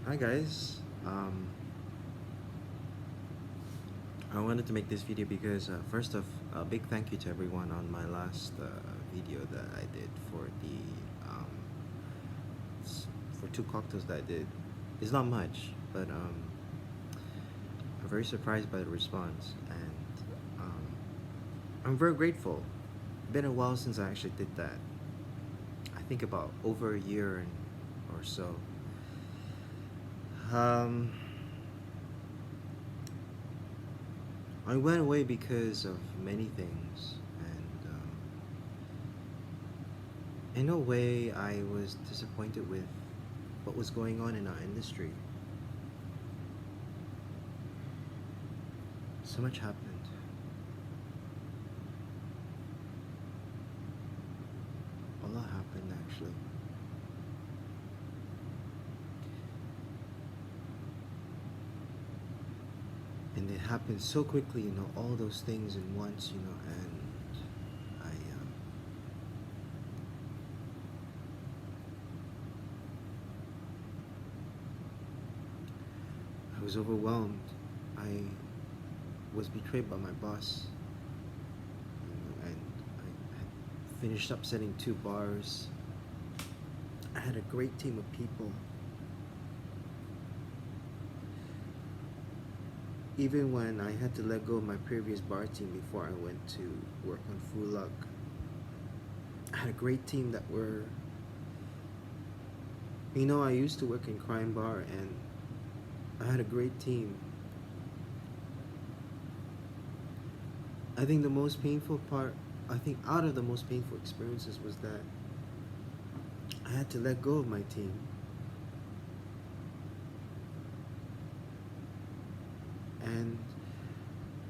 Hi guys. I wanted to make this video because first off, a big thank you to everyone on my last video that I did for the for two cocktails that I did. It's not much, but I'm very surprised by the response, and I'm very grateful. Been a while since I actually did that. I think about over a year or so. Um, I went away because of many things, and in a way, I was disappointed with what was going on in our industry. So much happened. A lot happened, actually. And it happened so quickly, all those things in once, and I, um, I was overwhelmed. I was betrayed by my boss, and I had finished up setting two bars. I had a great team of people. Even when I had to let go of my previous bar team before I went to work on Fulak, I had a great team that were, I used to work in Crime Bar, and I had a great team. I think the most painful part, I think out of the most painful experiences was that I had to let go of my team. And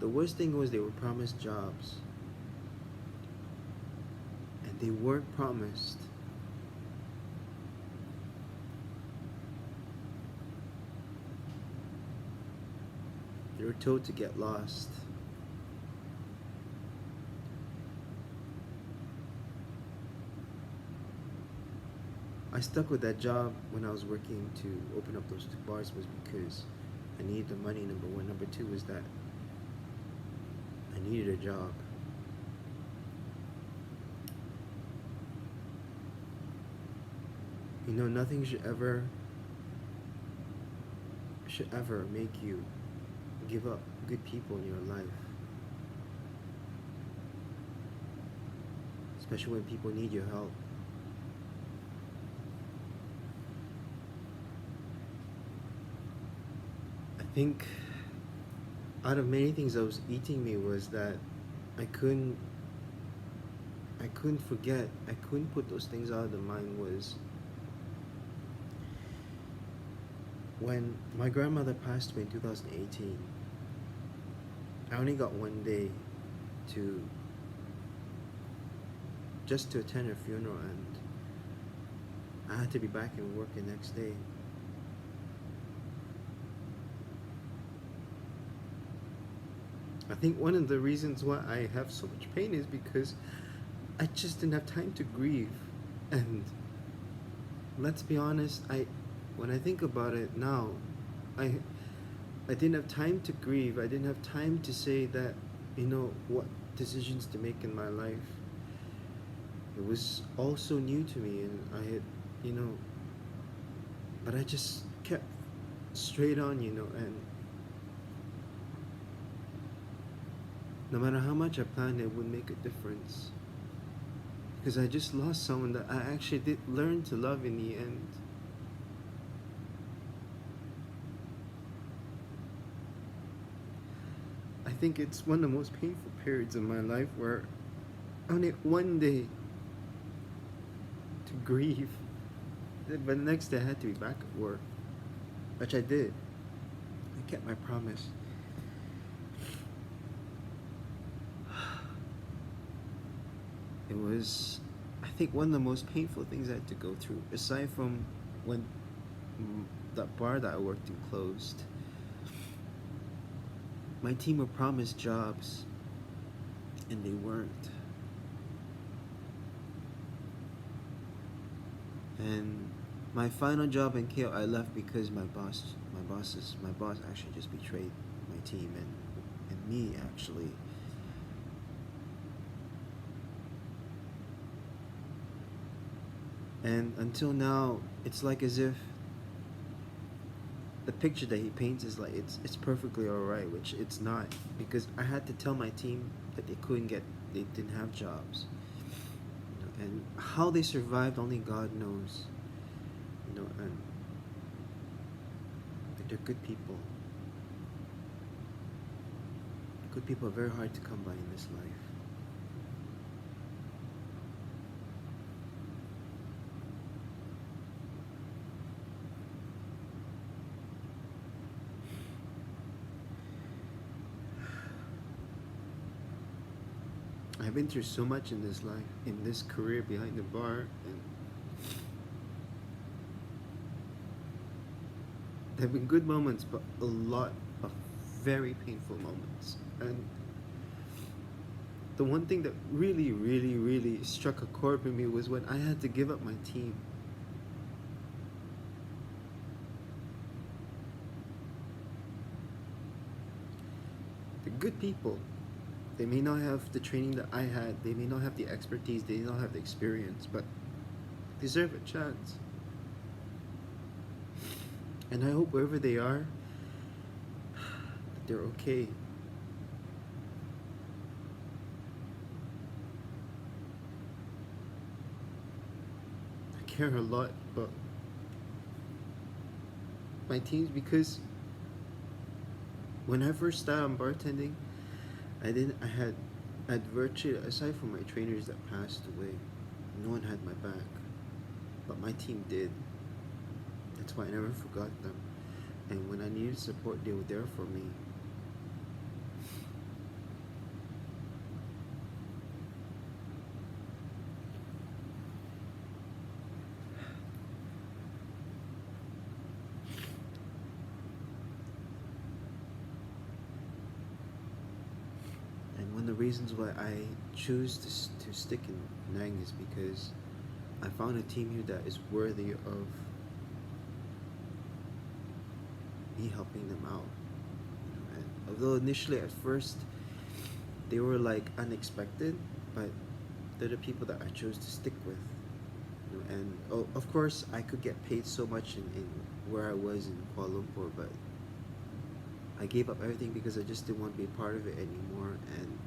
the worst thing was they were promised jobs, and they weren't promised. They were told to get lost. I stuck with that job when I was working to open up those two bars was because I needed the money, number one. Number two was that I needed a job. Nothing should ever make you give up good people in your life. Especially when people need your help. I think out of many things that was eating me was that I couldn't I couldn't forget, I couldn't put those things out of the mind was when my grandmother passed away in 2018. I only got one day to just to attend her funeral, and I had to be back in work the next day. I think one of the reasons why I have so much pain is because I just didn't have time to grieve. And let's be honest, when I think about it now, I I didn't have time to grieve. I didn't have time to say that, what decisions to make in my life. It was all so new to me, and I had, you know, but I just kept straight on, and no matter how much I planned, it would make a difference. Because I just lost someone that I actually did learn to love in the end. I think it's one of the most painful periods of my life where I only had one day to grieve, but the next day I had to be back at work, which I did. I kept my promise. It was, I think, one of the most painful things I had to go through, aside from when that bar that I worked in closed. My team were promised jobs, and they weren't. And My final job in KO, I left because my boss actually just betrayed my team and me actually. And until now, it's like as if the picture that he paints is like it's perfectly alright, which it's not, because I had to tell my team that they didn't have jobs, and how they survived only God knows, and they're good people. Good people are very hard to come by in this life. I've been through so much in this life, in this career behind the bar, and there have been good moments, but a lot of very painful moments. And the one thing that really, really, really struck a chord with me was when I had to give up my team. They're good people. They may not have the training that I had, they may not have the expertise, they may not have the experience, but deserve a chance. And I hope wherever they are, that they're okay. I care a lot about my teams because when I first started on bartending, I had virtually, aside from my trainers that passed away, no one had my back. But my team did. That's why I never forgot them. And when I needed support, they were there for me. And one of the reasons why I choose to stick in Nang is because I found a team here that is worthy of me helping them out. And although initially at first they were like unexpected, but they're the people that I chose to stick with. And oh, of course, I could get paid so much in where I was in Kuala Lumpur, but I gave up everything because I just didn't want to be a part of it anymore. And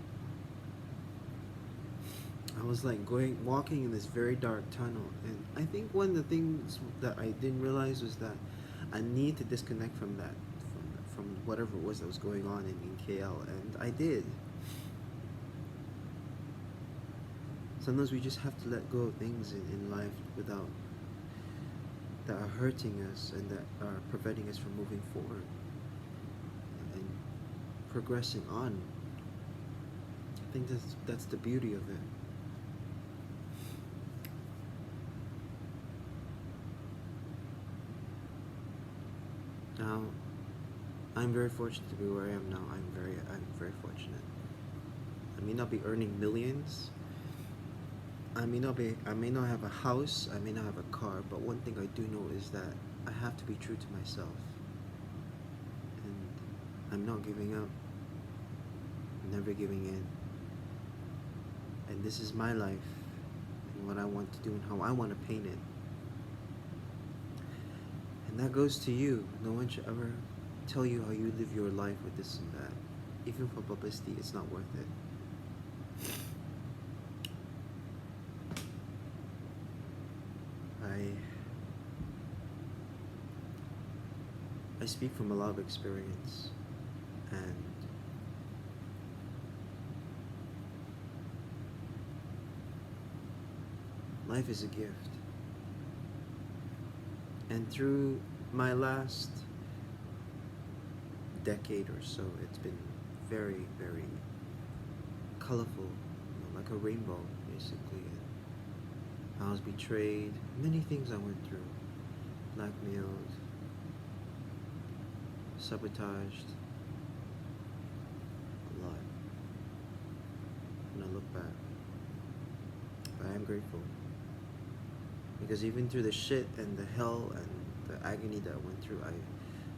I was like walking in this very dark tunnel. And I think one of the things that I didn't realize was that I need to disconnect from that, from whatever it was that was going on in KL. And I did. Sometimes we just have to let go of things in life without that are hurting us and that are preventing us from moving forward and progressing on. I think that's the beauty of it. Now, I'm very fortunate to be where I am now. I'm very fortunate. I may not be earning millions. I may not have a house. I may not have a car. But one thing I do know is that I have to be true to myself, and I'm not giving up. I'm never giving in. And this is my life, and what I want to do, and how I want to paint it. And that goes to you. No one should ever tell you how you live your life with this and that. Even for publicity, it's not worth it. I I speak from a lot of experience, and life is a gift. And through my last decade or so, it's been very, very colorful, like a rainbow, basically. And I was betrayed, many things I went through, blackmailed, sabotaged, a lot. When I look back, but I am grateful. Because even through the shit and the hell and the agony that I went through, I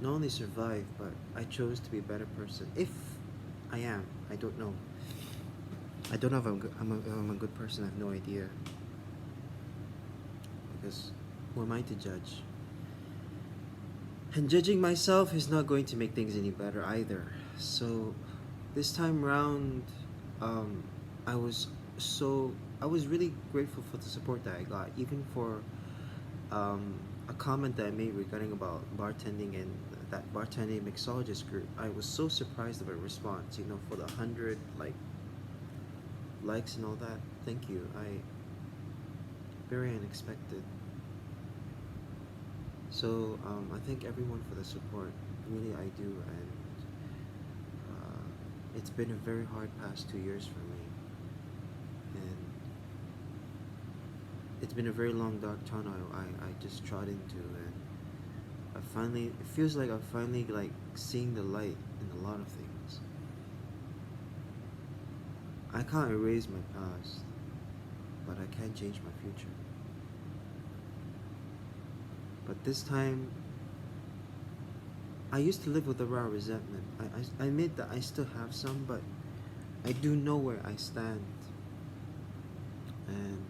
not only survived, but I chose to be a better person. If I am, I don't know. I don't know if I'm a good person. I have no idea. Because who am I to judge? And judging myself is not going to make things any better either. So this time round, um, I was I was really grateful for the support that I got, even for a comment that I made regarding about bartending and that bartending mixologist group. I was so surprised of a response, for the 100 likes and all that. Thank you. Very unexpected. So I thank everyone for the support. Really, I do, and it's been a very hard past 2 years for me, and it's been a very long dark tunnel I just trod into, and it feels like I'm finally seeing the light in a lot of things. I can't erase my past, but I can change my future. But this time, I used to live with a raw resentment. I admit that I still have some, but I do know where I stand. And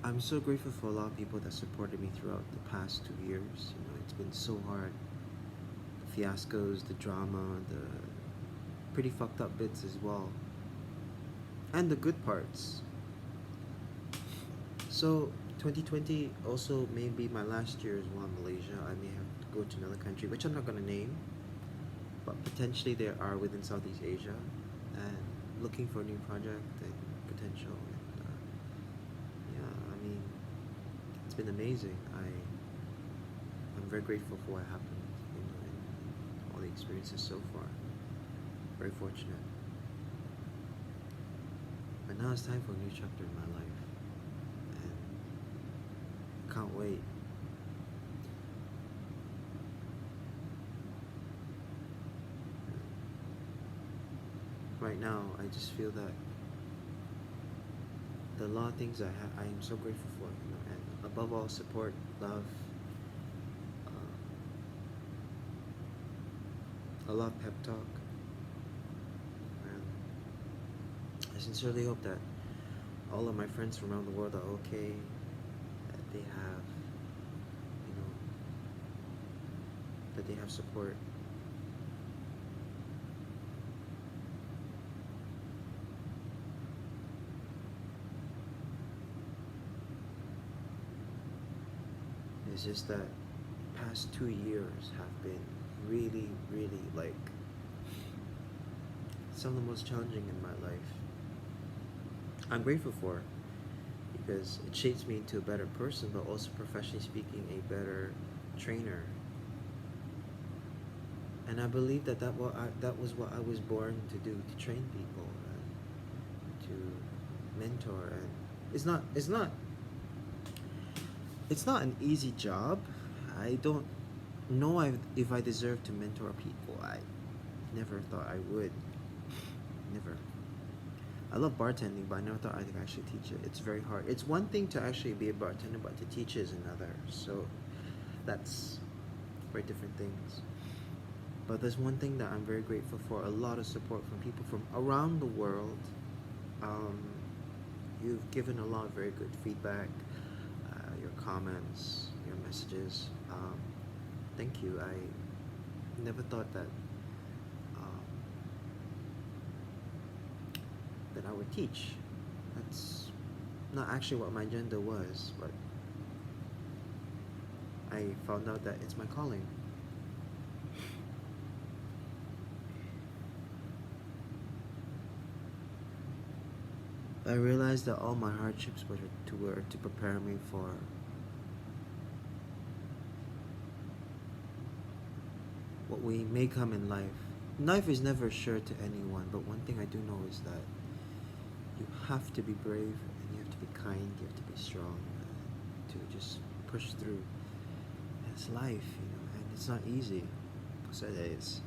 I'm so grateful for a lot of people that supported me throughout the past 2 years. It's been so hard. The fiascos, the drama, the pretty fucked up bits as well. And the good parts. So 2020 also may be my last year as well in Malaysia. I may have to go to another country, which I'm not going to name, but potentially there are within Southeast Asia, and looking for a new project and potential. And yeah, I mean, it's been amazing. I'm very grateful for what happened, and all the experiences so far. Very fortunate. But now it's time for a new chapter in my life. Can't wait. Right now, I just feel that the lot of things I am so grateful for, and above all, support, love, a lot of pep talk. And I sincerely hope that all of my friends from around the world are okay. They have, that they have support. It's just that past 2 years have been really, really some of the most challenging in my life. I'm grateful for it, because it shapes me into a better person, but also professionally speaking, a better trainer. And I believe that that was what I was born to do, to train people and to mentor. And it's not an easy job. I don't know if I deserve to mentor people. I never thought I would. Never. I love bartending, but I never thought I could actually teach it. It's very hard. It's one thing to actually be a bartender, but to teach is another. So that's very different things. But there's one thing that I'm very grateful for: a lot of support from people from around the world. You've given a lot of very good feedback, your comments, your messages. Thank you. I never thought that I would teach. That's not actually what my agenda was, but I found out that it's my calling. I realized that all my hardships were to prepare me for what we may come in life. Life is never sure to anyone, but one thing I do know is that you have to be brave, and you have to be kind, you have to be strong, to just push through. It's life, and it's not easy. So it is.